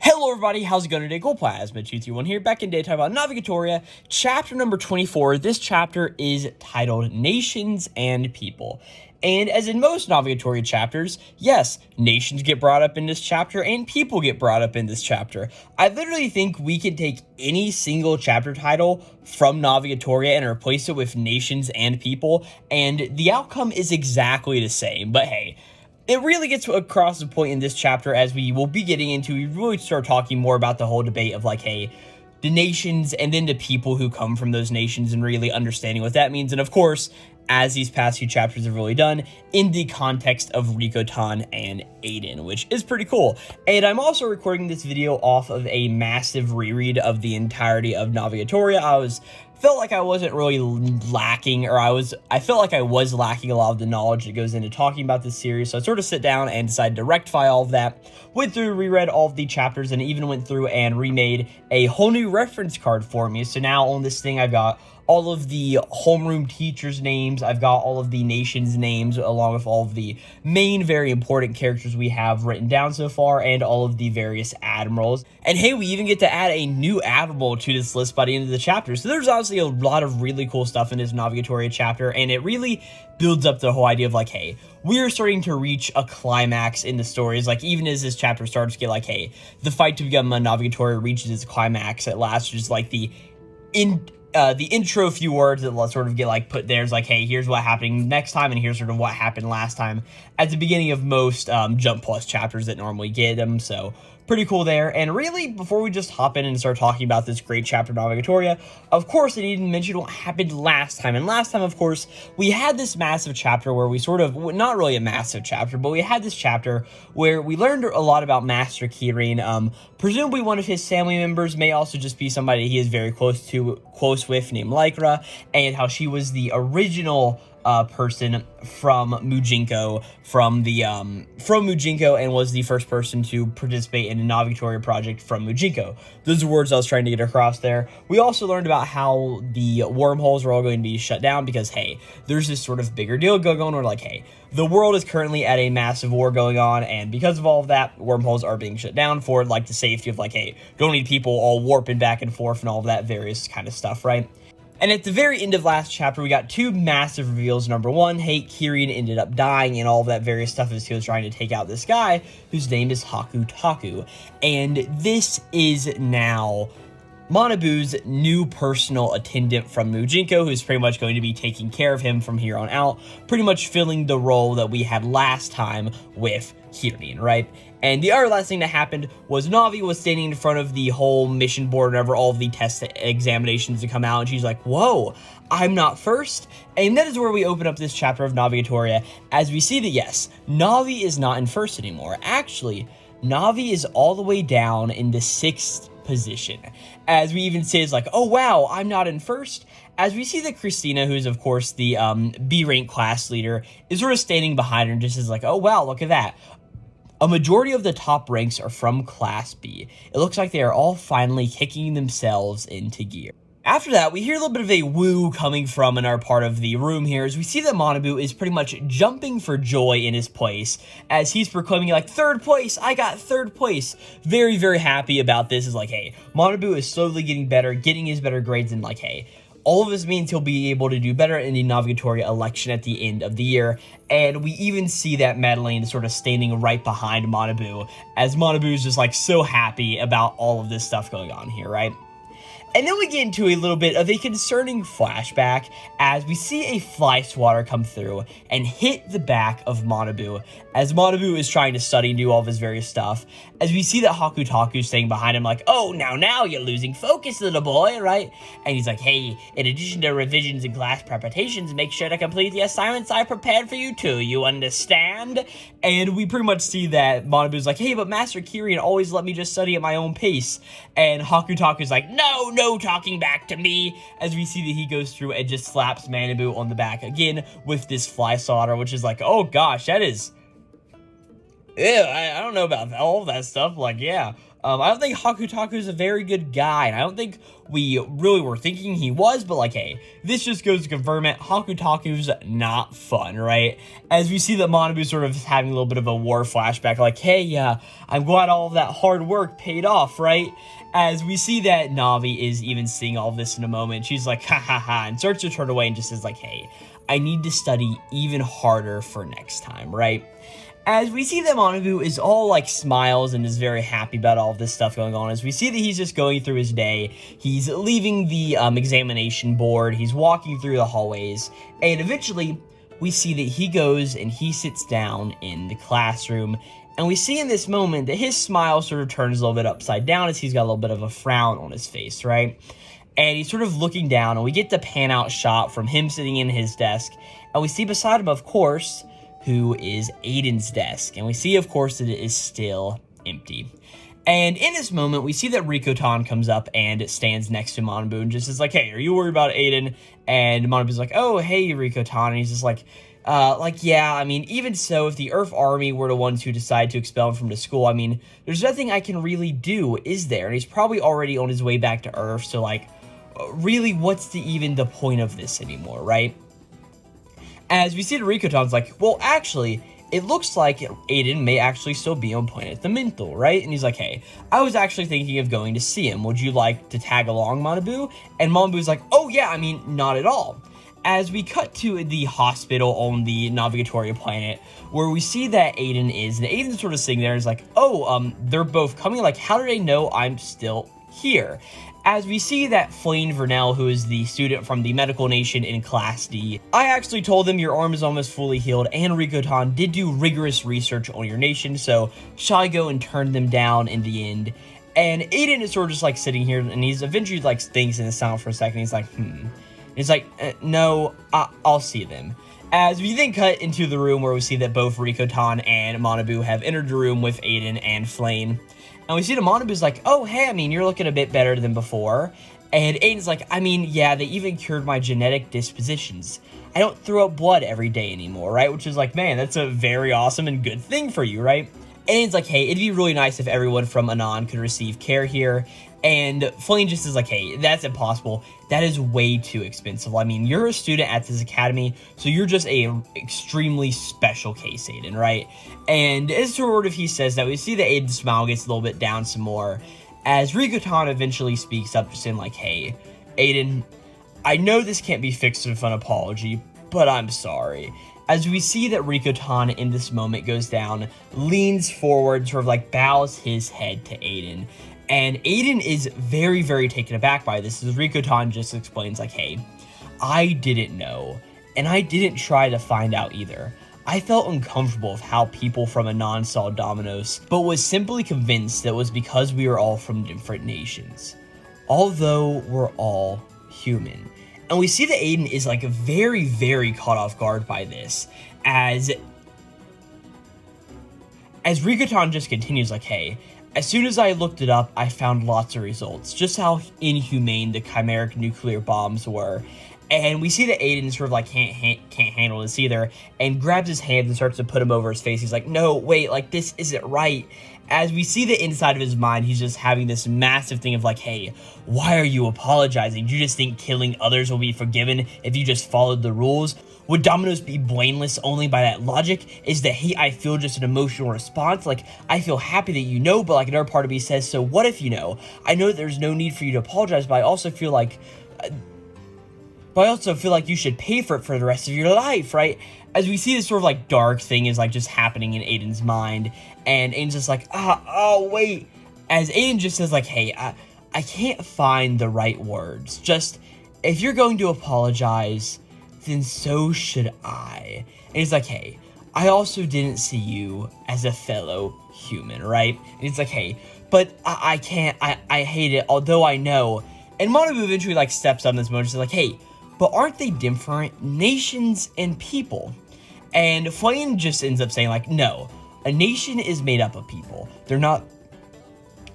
Hello everybody, how's it going today? Glowplasma 231 here, back in day talking about Navigatoria, chapter number 24. This chapter is titled Nations and People. And as in most Navigatoria chapters, yes, nations get brought up in this chapter and people get brought up in this chapter. I literally think we could take any single chapter title from Navigatoria and replace it with nations and people, and the outcome is exactly the same. But hey, it really gets across the point in this chapter, as we will be getting into. We really start talking more about the whole debate of, like, hey, the nations and then the people who come from those nations and really understanding what that means. And of course, as these past few chapters have really done, in the context of Rikotan and Aiden, which is pretty cool. And I'm also recording this video off of a massive reread of the entirety of Navigatoria. Felt like I wasn't really lacking, or I felt like I was lacking a lot of the knowledge that goes into talking about this series, so I sort of sit down and decided to rectify all of that, went through, reread all of the chapters, and even went through and remade a whole new reference card for me. So now on this thing, I've got all of the homeroom teachers' names, I've got all of the nations' names, along with all of the main very important characters we have written down so far, and all of the various admirals. And hey, we even get to add a new admiral to this list by the end of the chapter. So there's obviously a lot of really cool stuff in this Navigatoria chapter, and it really builds up the whole idea of, like, hey, we're starting to reach a climax in the stories. Like, even as this chapter starts to get, like, hey, the fight to become a Navigatoria reaches its climax at last, which is like the intro few words that let's sort of get, like, put there is like, hey, here's what happening next time, and here's sort of what happened last time at the beginning of most Jump Plus chapters that normally get them. So pretty cool there. And really, before we just hop in and start talking about this great chapter of Navigatoria, of course, I need to mention what happened last time. And last time, of course, we had this massive chapter where we sort of, not really a massive chapter, but we had this chapter where we learned a lot about Master Kirin. Presumably one of his family members, may also just be somebody he is very close with, named Lycra, and how she was the original person from Mujinko, from Mujinko, and was the first person to participate in a Navigatoria project from Mujinko. Those are words I was trying to get across there. We also learned about how the wormholes are all going to be shut down because, hey, there's this sort of bigger deal going on where, like, hey, the world is currently at a massive war going on, and because of all of that, wormholes are being shut down for, like, the safety of, like, hey, don't need people all warping back and forth and all of that various kind of stuff, right? And at the very end of last chapter, we got two massive reveals. Number one, hey, Kirin ended up dying and all of that various stuff as he was trying to take out this guy whose name is Hakutaku. And this is now Manabu's new personal attendant from Mujinko, who's pretty much going to be taking care of him from here on out, pretty much filling the role that we had last time with Kirin, right? And the other last thing that happened was Navi was standing in front of the whole mission board whenever all of the test examinations to come out, and she's like, whoa, I'm not first? And that is where we open up this chapter of Navigatoria, as we see that, yes, Navi is not in first anymore. Actually, Navi is all the way down in the 6th position. As we even say, it's like, oh wow, I'm not in first. As we see that Christina, who's of course the B-rank class leader, is sort of standing behind her and just is like, oh wow, look at that. A majority of the top ranks are from Class B. It looks like they are all finally kicking themselves into gear. After that, we hear a little bit of a woo coming from in our part of the room here, as we see that Manabu is pretty much jumping for joy in his place, as he's proclaiming, like, third place, I got third place. Very, very happy about this. Is like, hey, Manabu is slowly getting better, getting his better grades, and like, hey, all of this means he'll be able to do better in the Navigatoria election at the end of the year. And we even see that Madeline sort of standing right behind Manabu, as Manabu is just, like, so happy about all of this stuff going on here, right? And then we get into a little bit of a concerning flashback as we see a fly swatter come through and hit the back of Manabu as Manabu is trying to study and do all of his various stuff. As we see that Hakutaku's staying behind him like, oh, now you're losing focus, little boy, right? And he's like, hey, in addition to revisions and class preparations, make sure to complete the assignments I prepared for you too, you understand? And we pretty much see that Manabu's like, hey, but Master Kirin always let me just study at my own pace. And Hakutaku's like, no talking back to me, as we see that he goes through and just slaps Manabu on the back again with this fly swatter, which is like, oh gosh, that is, ew, I don't know about all of that stuff, like, yeah. I don't think Hakutaku is a very good guy, and I don't think we really were thinking he was, but like, hey, this just goes to confirm it. Hakutaku's not fun, right? As we see that Manabu sort of having a little bit of a war flashback, like, hey, I'm glad all of that hard work paid off, right? As we see that Navi is even seeing all of this in a moment, she's like, ha ha ha, and starts to turn away and just says like, hey, I need to study even harder for next time, right? As we see that Manabu is all like smiles and is very happy about all of this stuff going on, as we see that he's just going through his day, he's leaving the examination board, he's walking through the hallways, and eventually we see that he goes and he sits down in the classroom, and we see in this moment that his smile sort of turns a little bit upside down as he's got a little bit of a frown on his face, right? And he's sort of looking down, and we get the pan out shot from him sitting in his desk, and we see beside him, of course, who is Aiden's desk, and we see, of course, that it is still empty. And in this moment, we see that Rikotan comes up and stands next to Manabu and just is like, hey, are you worried about Aiden? And Manabu's like, oh, hey, Rikotan, and he's just like, yeah, I mean, even so, if the Earth Army were the ones who decide to expel him from the school, I mean, there's nothing I can really do, is there? And he's probably already on his way back to Earth, so, like, really, what's even the point of this anymore, right? As we see that Rikotan's like, well, actually, it looks like Aiden may actually still be on planet dementhal, right? And he's like, hey, I was actually thinking of going to see him. Would you like to tag along, Manabu? And Manabu's like, oh, yeah, I mean, not at all. As we cut to the hospital on the Navigatoria planet, where we see that Aiden is, and Aiden's sort of sitting there and is like, oh, they're both coming, like, how do they know I'm still here? As we see that Flame Vernell, who is the student from the Medical Nation in Class D, I actually told them your arm is almost fully healed, and Rikotan did do rigorous research on your nation, so shall I go and turn them down in the end? And Aiden is sort of just like sitting here, and he's eventually like thinks in the sound for a second, he's like, He's like, no, I'll see them. As we then cut into the room where we see that both Rikotan and Manabu have entered the room with Aiden and Flame. And we see that Manabu's like, oh, hey, I mean, you're looking a bit better than before. And Aiden's like, I mean, yeah, they even cured my genetic dispositions. I don't throw up blood every day anymore, right? Which is like, man, that's a very awesome and good thing for you, right? Aiden's like, hey, it'd be really nice if everyone from Anon could receive care here. And Flame just is like, hey, that's impossible. That is way too expensive. I mean, you're a student at this academy, so you're just a extremely special case, Aiden, right? And as sort of he says that, we see that Aiden's smile gets a little bit down some more, as Rikotan eventually speaks up, just saying like, hey, Aiden, I know this can't be fixed with an apology, but I'm sorry. As we see that Rikotan in this moment goes down, leans forward, sort of like bows his head to Aiden. And Aiden is very, very taken aback by this, as Rikotan just explains like, hey, I didn't know, and I didn't try to find out either. I felt uncomfortable with how people from Anon saw Dominos, but was simply convinced that it was because we were all from different nations. Although we're all human. And we see that Aiden is like very, very caught off guard by this, as Rikotan just continues like, hey, as soon as I looked it up, I found lots of results, just how inhumane the chimeric nuclear bombs were. And we see that Aiden sort of like can't handle this either, and grabs his hands and starts to put him over his face. He's like, no, wait, like this isn't right. As we see the inside of his mind, he's just having this massive thing of like, hey, why are you apologizing? Do you just think killing others will be forgiven if you just followed the rules? Would Dominos be blameless only by that logic? Is the hate I feel just an emotional response? Like, I feel happy that you know, but like another part of me says, so what if you know? I know that there's no need for you to apologize, but I also feel like you should pay for it for the rest of your life, right? As we see this sort of like dark thing is like just happening in Aiden's mind, and Aiden's just like, wait. As Aiden just says like, hey, I can't find the right words. Just, if you're going to apologize, then so should I. And he's like, hey, I also didn't see you as a fellow human, right? And he's like, hey, but I can't, I hate it, although I know. And Manabu eventually like steps up in this moment and says like, hey, but aren't they different nations and people? And Flame just ends up saying like, no, a nation is made up of people. They're not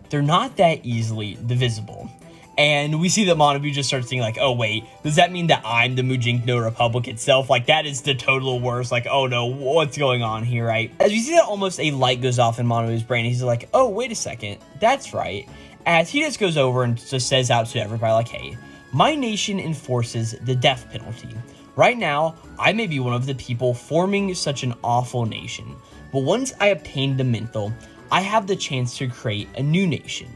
that easily divisible. And we see that Manabu just starts thinking like, oh wait, does that mean that I'm the Mujinko Republic itself? Like, that is the total worst. Like, oh no, what's going on here, right? As we see that almost a light goes off in Manabu's brain, he's like, oh, wait a second, that's right. As he just goes over and just says out to everybody like, hey, my nation enforces the death penalty. Right now, I may be one of the people forming such an awful nation, but once I obtain the dementhal, I have the chance to create a new nation.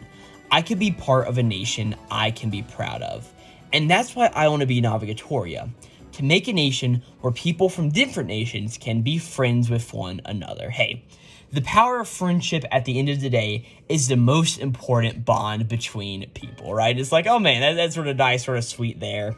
I could be part of a nation I can be proud of. And that's why I want to be Navigatoria, to make a nation where people from different nations can be friends with one another. Hey, the power of friendship at the end of the day is the most important bond between people, right? It's like, oh man, that's sort of nice, sort of sweet there.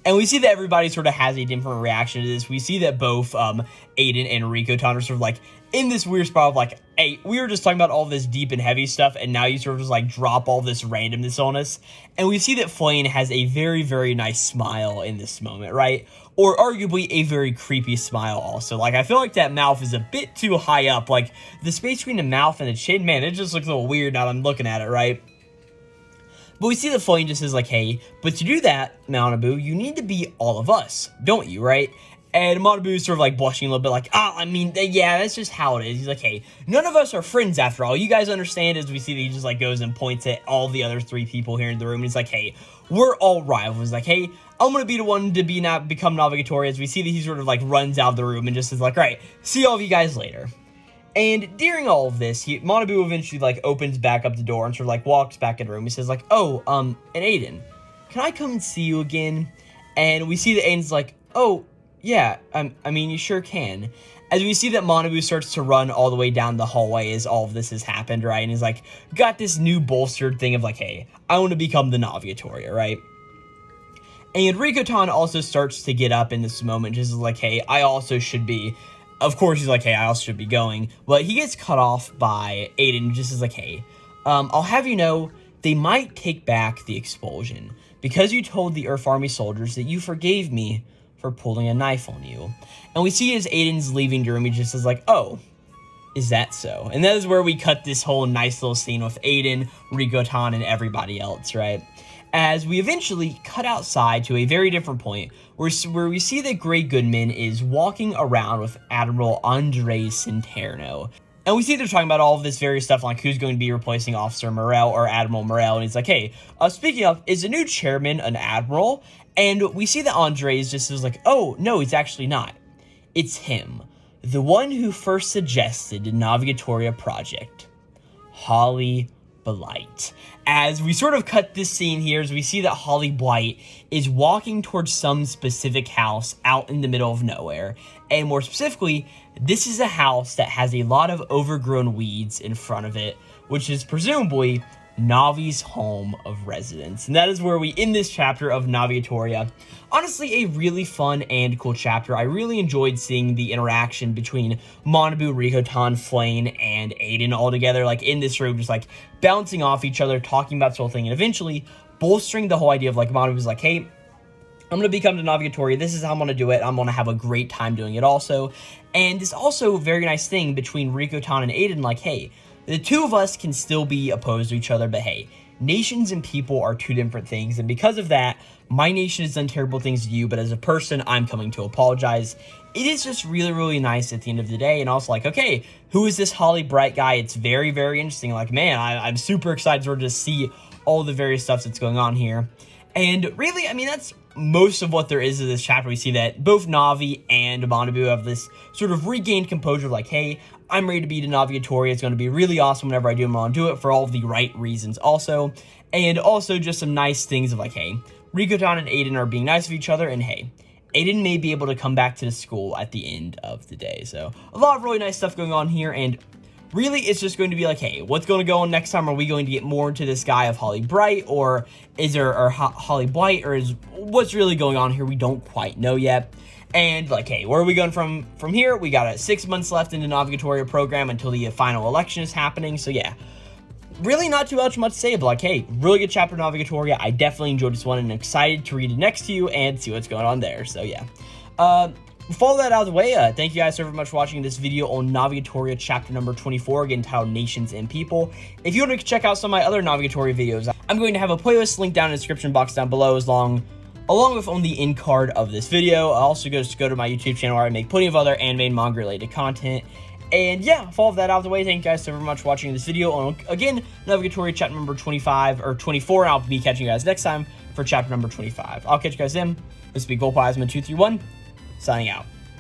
And we see that everybody sort of has a different reaction to this. We see that both Aiden and Rikotan are sort of like in this weird spot of like, hey, we were just talking about all this deep and heavy stuff, and now you sort of just like drop all this randomness on us. And we see that Flame has a very, very nice smile in this moment, right? Or arguably a very creepy smile also. Like, I feel like that mouth is a bit too high up. Like, the space between the mouth and the chin, man, it just looks a little weird now that I'm looking at it, right? But we see that Flame just is like, hey, but to do that, Manabu, you need to be all of us, don't you, right? And Manabu is sort of like blushing a little bit like, I mean, yeah, that's just how it is. He's like, hey, none of us are friends after all. You guys understand? As we see that he just like goes and points at all the other three people here in the room. And he's like, hey, we're all rivals. He's like, hey, I'm going to be the one to become Navigatoria. As we see that he sort of like runs out of the room and just is like, all right, see all of you guys later. And during all of this, Manabu eventually, like, opens back up the door and sort of, like, walks back in the room. He says, like, oh, and Aiden, can I come and see you again? And we see that Aiden's like, oh, yeah, I mean, you sure can. As we see that Manabu starts to run all the way down the hallway as all of this has happened, right? And he's, like, got this new bolstered thing of, like, hey, I want to become the Navigatoria, right? And Rikotan also starts to get up in this moment, just like, hey, I also should be... Of course, he's like, hey, I also should be going. But he gets cut off by Aiden, just as like, hey, I'll have you know, they might take back the expulsion because you told the Earth Army soldiers that you forgave me for pulling a knife on you. And we see as Aiden's leaving the room, he just says like, oh, is that so? And that is where we cut this whole nice little scene with Aiden, Rikotan, and everybody else, right? As we eventually cut outside to a very different point where we see that Grey Goodman is walking around with Admiral Andres Centerno. And we see they're talking about all of this various stuff, like who's going to be replacing Officer Morel or Admiral Morel. And he's like, hey, speaking of, is the new chairman an admiral? And we see that Andres just is like, oh, no, he's actually not. It's him, the one who first suggested the Navigatoria project, Holly Blight. As we sort of cut this scene here, as we see that Holly Blight is walking towards some specific house out in the middle of nowhere. And more specifically, this is a house that has a lot of overgrown weeds in front of it, which is presumably Navi's home of residence. And that is where we end this chapter of Navigatoria. Honestly, a really fun and cool chapter. I really enjoyed seeing the interaction between Manabu, Rikotan, Flame, and Aiden all together, like in this room, just like bouncing off each other, talking about this whole thing, and eventually bolstering the whole idea of like Manabu's like, hey, I'm going to become the Navigatoria. This is how I'm going to do it. I'm going to have a great time doing it also. And it's also a very nice thing between Rikotan and Aiden, like, hey, the two of us can still be opposed to each other, but hey, nations and people are two different things, and because of that, my nation has done terrible things to you, but as a person, I'm coming to apologize. It is just really, really nice at the end of the day, and also like, okay, who is this Holly Bright guy? It's very, very interesting. Like, man, I'm super excited sort of to see all the various stuff that's going on here. And really, I mean, that's most of what there is in this chapter. We see that both Navi and Manabu have this sort of regained composure of like, hey, I'm ready to be the Navigatoria. It's going to be really awesome whenever I do. I'm going to do it for all of the right reasons also. And also just some nice things of like, hey, Rikotan and Aiden are being nice of each other. And hey, Aiden may be able to come back to the school at the end of the day. So a lot of really nice stuff going on here. And really, it's just going to be like, hey, what's going to go on next time? Are we going to get more into this guy of Holly Bright? Or is there Holly Blight? Or is what's really going on here? We don't quite know yet. And like, hey, where are we going from here? We got 6 months left in the Navigatoria program until the final election is happening. So yeah, really not too much to say, but like, hey, really good chapter of Navigatoria. I definitely enjoyed this one and excited to read it next to you and see what's going on there. So yeah, with all that out of the way, thank you guys so very much for watching this video on Navigatoria chapter number 24, again titled Nations and People. If you want to check out some of my other Navigatoria videos, I'm going to have a playlist linked down in the description box down below, along with on the end card of this video. Also go to my YouTube channel where I make plenty of other anime and manga related content. And yeah, with all of that out of the way, thank you guys so very much for watching this video on, again, Navigatoria chapter number 25, or 24, and I'll be catching you guys next time for chapter number 25. I'll catch you guys then. This will be Glowplasma 231, signing out.